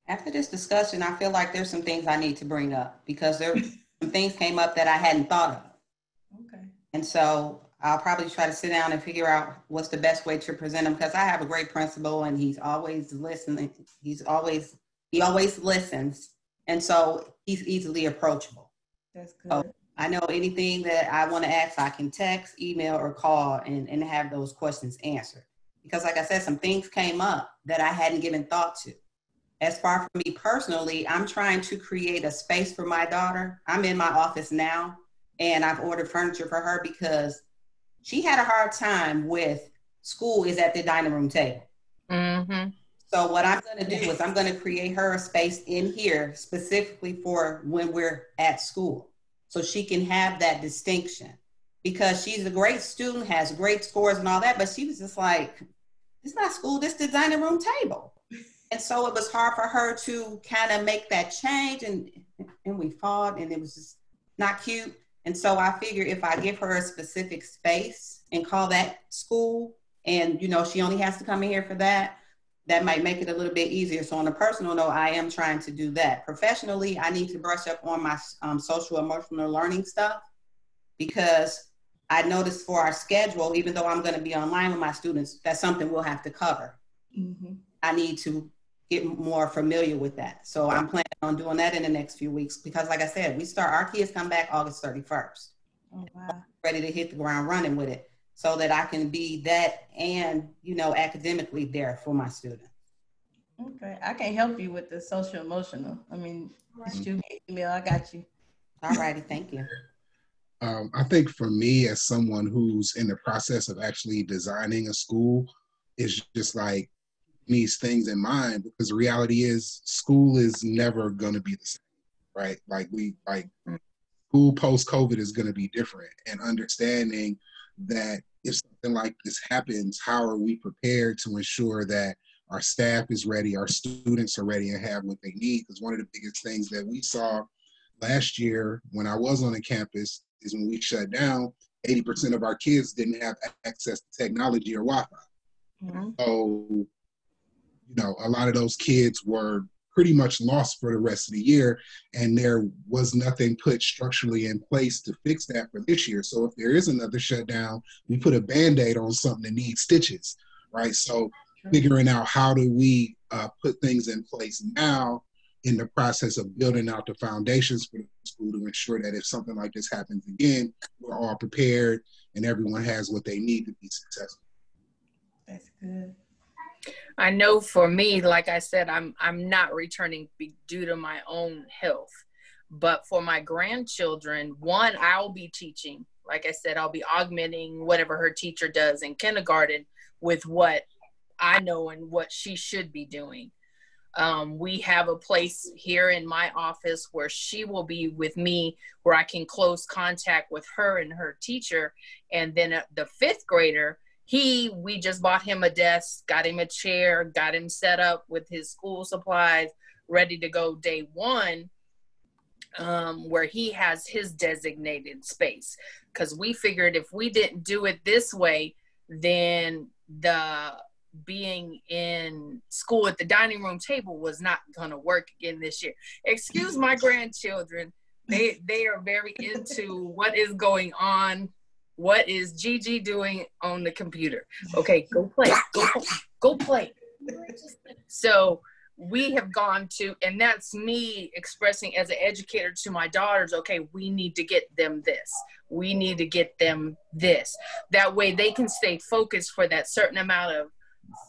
After this discussion, I feel like there's some things I need to bring up, because there some things came up that I hadn't thought of. Okay. And so I'll probably try to sit down and figure out what's the best way to present them, because I have a great principal and he's always listening. He always listens. And so he's easily approachable. That's good. So I know anything that I want to ask, I can text, email, or call and have those questions answered. Because like I said, some things came up that I hadn't given thought to. As far for me personally, I'm trying to create a space for my daughter. I'm in my office now, and I've ordered furniture for her because she had a hard time with school is at the dining room table. So what I'm going to do is I'm going to create her a space in here specifically for when we're at school, so she can have that distinction, because she's a great student, has great scores and all that, but she was just like, it's not school, this is the dining room table. And so it was hard for her to kind of make that change, and we fought, and it was just not cute. And so I figured if I give her a specific space and call that school, and you know, she only has to come in here for that, that might make it a little bit easier. So on a personal note, I am trying to do that. Professionally, I need to brush up on my social emotional learning stuff, because I noticed for our schedule, even though I'm going to be online with my students, that's something we'll have to cover. I need to get more familiar with that. So I'm planning on doing that in the next few weeks, because like I said, our kids come back August 31st. Oh, wow. Ready to hit the ground running with it, so that I can be that and, you know, academically there for my students. Okay, I can help you with the social emotional. I mean, just shoot me an email, I got you. All righty, thank you. I think for me, as someone who's in the process of actually designing a school, it's just like these things in mind, because the reality is school is never going to be the same, right? School post-COVID is going to be different, and understanding that if something like this happens, how are we prepared to ensure that our staff is ready, our students are ready and have what they need? Because one of the biggest things that we saw last year when I was on the campus is when we shut down, 80% of our kids didn't have access to technology or Wi-Fi. So, you know, a lot of those kids were pretty much lost for the rest of the year, and there was nothing put structurally in place to fix that for this year. So if there is another shutdown, we put a Band-Aid on something that needs stitches, right? So figuring out how do we put things in place now in the process of building out the foundations for the school to ensure that if something like this happens again, we're all prepared and everyone has what they need to be successful. That's good. I know for me, like I said, I'm not returning due to my own health. But for my grandchildren, one, I'll be teaching. Like I said, I'll be augmenting whatever her teacher does in kindergarten with what I know and what she should be doing. We have a place here in my office where she will be with me, where I can close contact with her and her teacher. And then the fifth grader, we just bought him a desk, got him a chair, got him set up with his school supplies, ready to go day one, where he has his designated space. Because we figured if we didn't do it this way, then the being in school at the dining room table was not going to work again this year. Excuse my grandchildren. They are very into what is going on. What is Gigi doing on the computer? Okay, go play. Go play. So we have gone to, and that's me expressing as an educator to my daughters, okay, we need to get them this. We need to get them this. That way they can stay focused for that certain amount of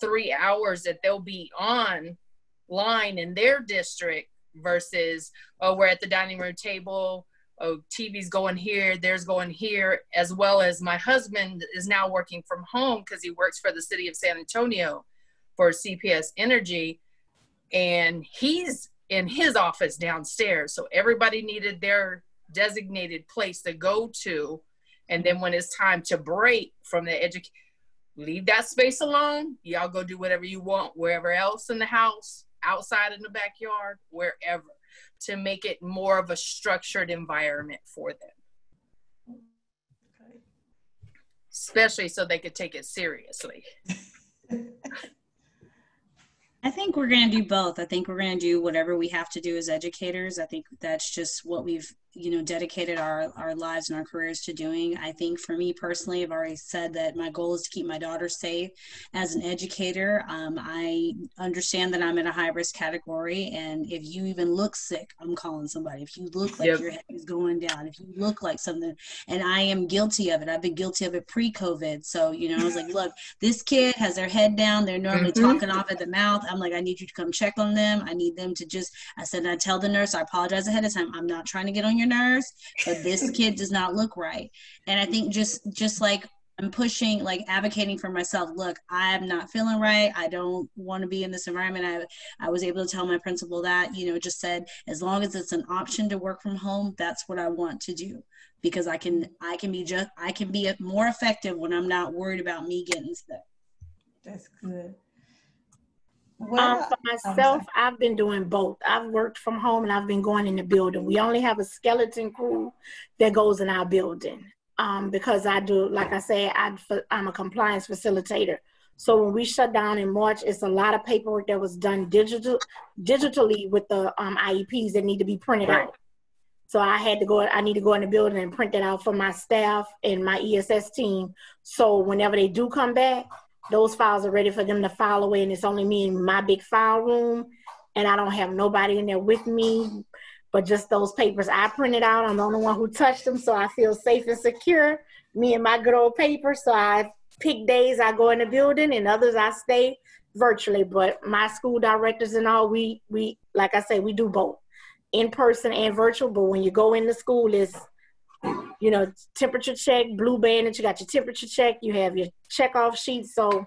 3 hours that they'll be online in their district versus, oh, we're at the dining room table, oh, TV's going here, there's going here, as well as my husband is now working from home because he works for the city of San Antonio for CPS Energy, and he's in his office downstairs. So everybody needed their designated place to go to, and then when it's time to break from the education, leave that space alone. Y'all go do whatever you want, wherever else in the house, outside in the backyard, wherever, to make it more of a structured environment for them. Okay. Especially so they could take it seriously. I think we're going to do both. I think we're going to do whatever we have to do as educators. I think that's just what we've, dedicated our lives and our careers to doing. I think for me personally, I've already said that my goal is to keep my daughter safe. As an educator, I understand that I'm in a high-risk category, and if you even look sick, I'm calling somebody. If you look like your head is going down, if you look like something, and I am guilty of it. I've been guilty of it pre-COVID. So, I was like, look, this kid has their head down. They're normally talking off at the mouth. I'm like, I need you to come check on them. I need them to I said, I tell the nurse, I apologize ahead of time. I'm not trying to get on your nerves, but this kid does not look right. And I think just like I'm pushing, like advocating for myself, look, I'm not feeling right. I don't want to be in this environment. I was able to tell my principal that, just said, as long as it's an option to work from home, that's what I want to do, because I can be more effective when I'm not worried about me getting sick. That's good. For myself, I've been doing both. I've worked from home and I've been going in the building. We only have a skeleton crew that goes in our building because I do, like I said, I'm a compliance facilitator. So when we shut down in March, it's a lot of paperwork that was done digitally with the IEPs that need to be printed out. So I need to go in the building and print that out for my staff and my ESS team. So whenever they do come back, those files are ready for them to file away, and it's only me in my big file room, and I don't have nobody in there with me, but just those papers I printed out. I'm the only one who touched them, so I feel safe and secure, me and my good old paper. So I pick days I go in the building, and others I stay virtually. But my school directors and all, we like I say, we do both, in person and virtual. But when you go into school, it's temperature check, blue bandage, you got your temperature check, you have your check off sheet. So,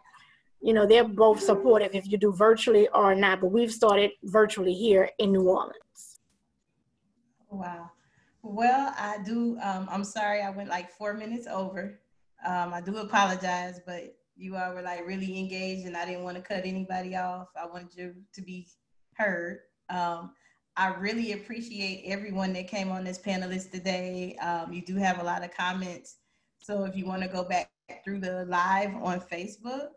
they're both supportive if you do virtually or not, but we've started virtually here in New Orleans. Wow. Well, I do, I'm sorry, I went like 4 minutes over. I do apologize, but you all were like really engaged and I didn't want to cut anybody off. I wanted you to be heard. I really appreciate everyone that came on this panelist today. You do have a lot of comments. So if you want to go back through the live on Facebook,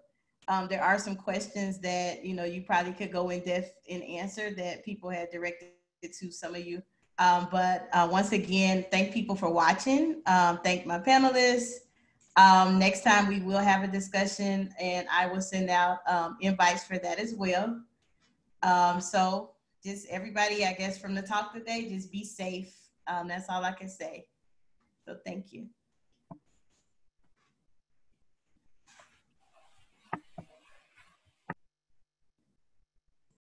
there are some questions that, you probably could go in depth and answer that people had directed to some of you. But once again, thank people for watching. Thank my panelists. Next time we will have a discussion, and I will send out invites for that as well. So just everybody, I guess, from the talk today, just be safe. That's all I can say. So thank you.